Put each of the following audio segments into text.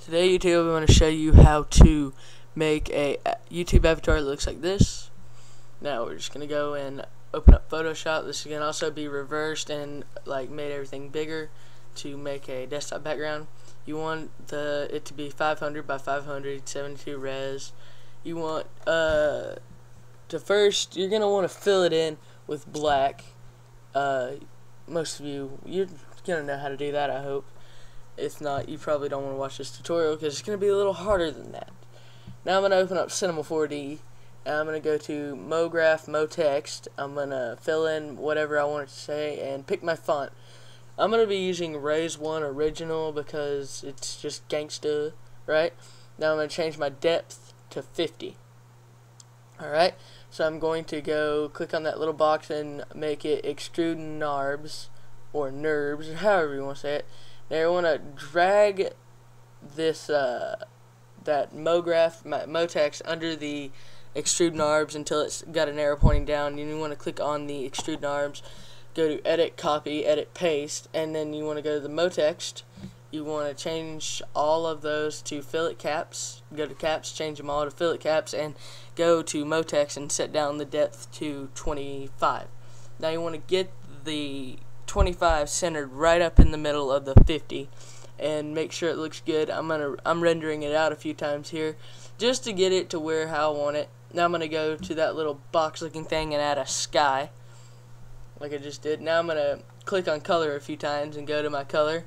Today, YouTube, I'm going to show you how to make a YouTube avatar that looks like this. Now, we're just going to go and open up Photoshop. This can also be reversed and made everything bigger to make a desktop background. You want it to be 500 by 500, 72 res. You want first, you're going to want to fill it in with black. Most of you're going to know how to do that, I hope. If not, you probably don't want to watch this tutorial because it's going to be a little harder than that. Now I'm going to open up Cinema 4D, and I'm going to go to MoGraph, MoText. I'm going to fill in whatever I want it to say and pick my font. I'm going to be using Raise 1 Original because it's just gangsta, right? Now I'm going to change my depth to 50. Alright, so I'm going to go click on that little box and make it Extrude Narbs, or Nerbs, or however you want to say it. Now you want to drag this that MoText under the Extrude Narbs until it's got an arrow pointing down. And you want to click on the Extrude Narbs, go to Edit, Copy, Edit, Paste, and then you want to go to the MoText. You want to change all of those to fillet caps. Go to caps, change them all to fillet caps, and go to MoText and set down the depth to 25. Now you want to get the 25 centered right up in the middle of the 50 and make sure it looks good. I'm rendering it out a few times here just to get it to where how I want it. Now I'm going to go to that little box looking thing and add a sky like I just did. Now I'm going to click on color a few times and go to my color.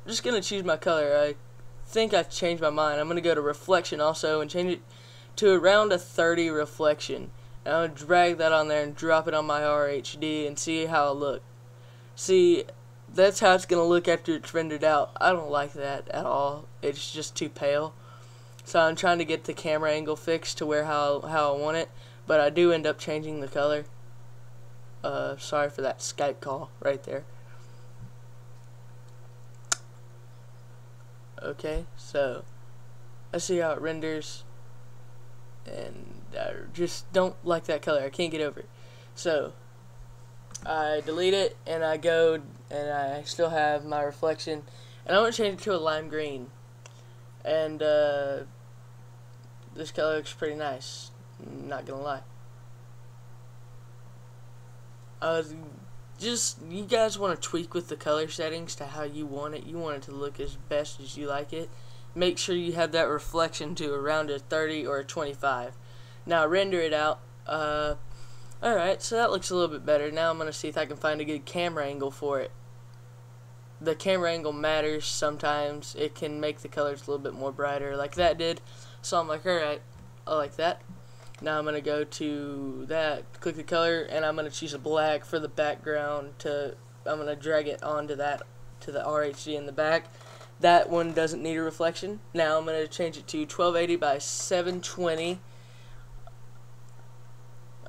Just going to choose my color. I think I've changed my mind. I'm going to go to reflection also and change it to around a 30 reflection. And I'm going to drag that on there and drop it on my RHD and see how it looks. See, that's how it's going to look after it's rendered out. I don't like that at all. It's just too pale. So I'm trying to get the camera angle fixed to where how I want it. But I do end up changing the color. Sorry for that Skype call right there. Okay, so let's see how it renders. And I just don't like that color. I can't get over it. So I delete it and I go and I still have my reflection and I want to change it to a lime green. And this color looks pretty nice, not gonna lie. You guys want to tweak with the color settings to how you want it. You want it to look as best as you like it. Make sure you have that reflection to around a 30 or a 25. Now render it out. Alright, so that looks a little bit better. Now I'm going to see if I can find a good camera angle for it. The camera angle matters sometimes. It can make the colors a little bit more brighter like that did. So I'm like, alright, I like that. Now I'm going to go to that, click the color, and I'm going to choose a black for the background. I'm going to drag it onto that, to the RHD in the back. That one doesn't need a reflection. Now I'm going to change it to 1280 by 720.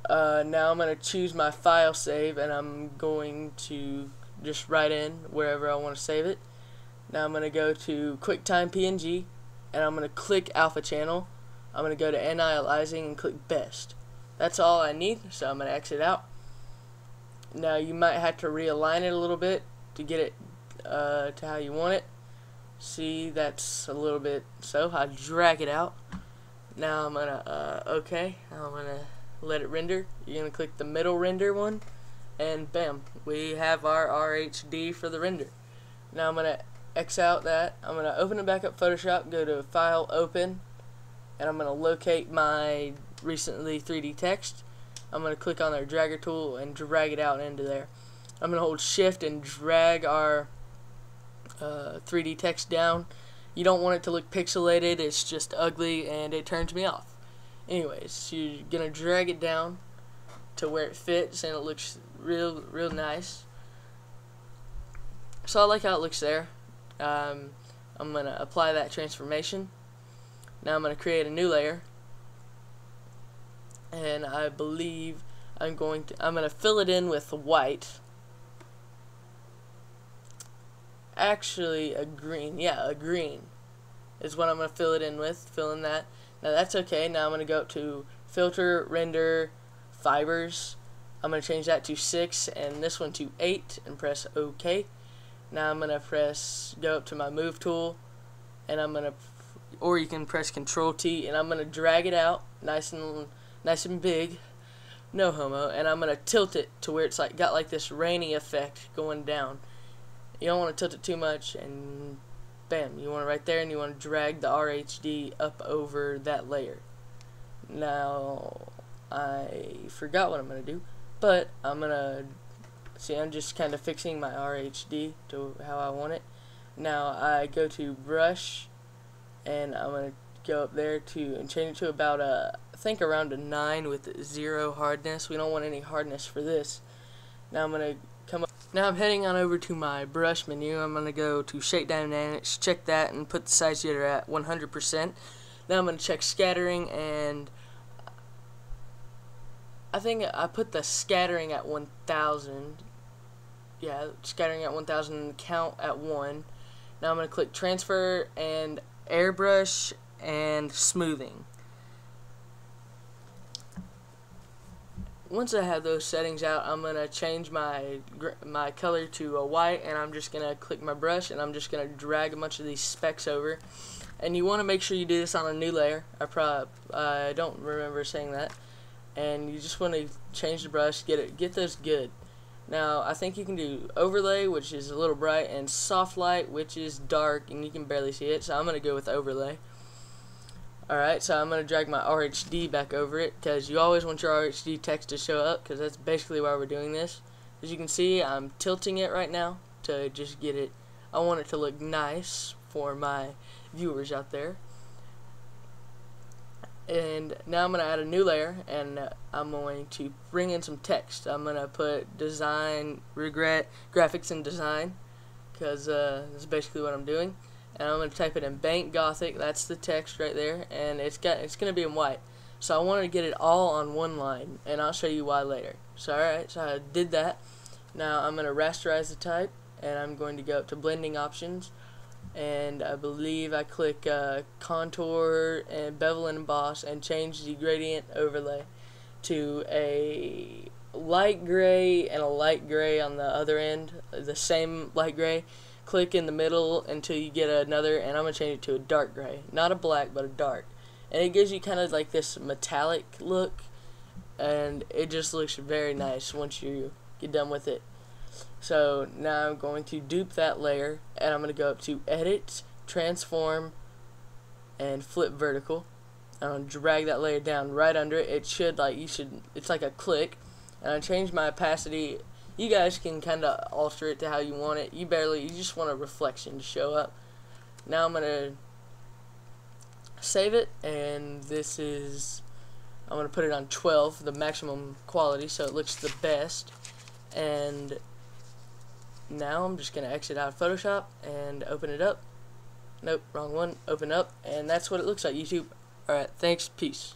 Now I'm going to choose my file save, and I'm going to just write in wherever I want to save it. Now I'm going to go to QuickTime PNG, and I'm going to click Alpha Channel. I'm going to go to Annihilating and click Best. That's all I need, so I'm going to exit out. Now you might have to realign it a little bit to get it to how you want it. See, that's a little bit, so I drag it out. Now I'm gonna okay, I'm gonna let it render. You're gonna click the middle render one, and bam, we have our RHD for the render. Now I'm gonna X out that. I'm gonna open it back up Photoshop, go to File, Open, and I'm gonna locate my recently 3D text. I'm gonna click on our dragger tool and drag it out into there. I'm gonna hold Shift and drag our 3D text down. You don't want it to look pixelated. It's just ugly and it turns me off. Anyways, you're gonna drag it down to where it fits and it looks real nice. So I like how it looks there. I'm gonna apply that transformation. Now I'm gonna create a new layer, and I believe I'm gonna fill it in with white. Actually, a green. Yeah, a green is what I'm going to fill it in with. Fill in that. Now that's okay. Now I'm going to go up to Filter, Render, Fibers. I'm going to change that to 6 and this one to 8 and press OK. Now I'm going to go up to my Move tool, and I'm gonna, or you can press Control T, and I'm gonna drag it out nice and big, no homo, and I'm gonna tilt it to where it's like got like this rainy effect going down. You don't want to tilt it too much, and bam, you want it right there, and you want to drag the RHD up over that layer. Now, I forgot what I'm going to do, but I'm going to, see, I'm just kind of fixing my RHD to how I want it. Now, I go to Brush, and I'm going to go up there to, and change it to about, I think around a 9 with 0 hardness. We don't want any hardness for this. Now, I'm going to come up. Now I'm heading on over to my brush menu. I'm going to go to Shape Dynamics, check that, and put the size jitter at 100%. Now I'm going to check scattering, and I think I put the scattering at 1000. Yeah, scattering at 1000 and count at 1. Now I'm going to click transfer and airbrush and smoothing. Once I have those settings out, I'm going to change my color to a white, and I'm just going to click my brush, and I'm just going to drag a bunch of these specks over. And you want to make sure you do this on a new layer. I don't remember saying that. And you just want to change the brush, get those good. Now I think you can do overlay, which is a little bright, and soft light, which is dark and you can barely see it. So I'm going to go with overlay. Alright, so I'm going to drag my RHD back over it, because you always want your RHD text to show up, because that's basically why we're doing this. As you can see, I'm tilting it right now to just get it. I want it to look nice for my viewers out there. And now I'm going to add a new layer, and I'm going to bring in some text. I'm going to put design, regret, graphics and design, because that's basically what I'm doing. And I'm going to type it in Bank Gothic. That's the text right there, and it's going to be in white. So I wanted to get it all on one line, and I'll show you why later. So alright, so I did that. Now I'm going to rasterize the type, and I'm going to go up to blending options, and I believe I click contour and bevel and emboss, and change the gradient overlay to a light gray and a light gray on the other end, the same light gray. Click in the middle until you get another, and I'm going to change it to a dark gray. Not a black, but a dark. And it gives you kind of like this metallic look, and it just looks very nice once you get done with it. So now I'm going to dupe that layer, and I'm going to go up to Edit, Transform, and Flip Vertical. I'm going to drag that layer down right under it. It's like a click. And I change my opacity. You guys can kind of alter it to how you want it. You just want a reflection to show up. Now I'm going to save it, and I'm going to put it on 12, the maximum quality, so it looks the best. And now I'm just going to exit out of Photoshop and open it up. Nope, wrong one. Open up, and that's what it looks like, YouTube. Alright, thanks, peace.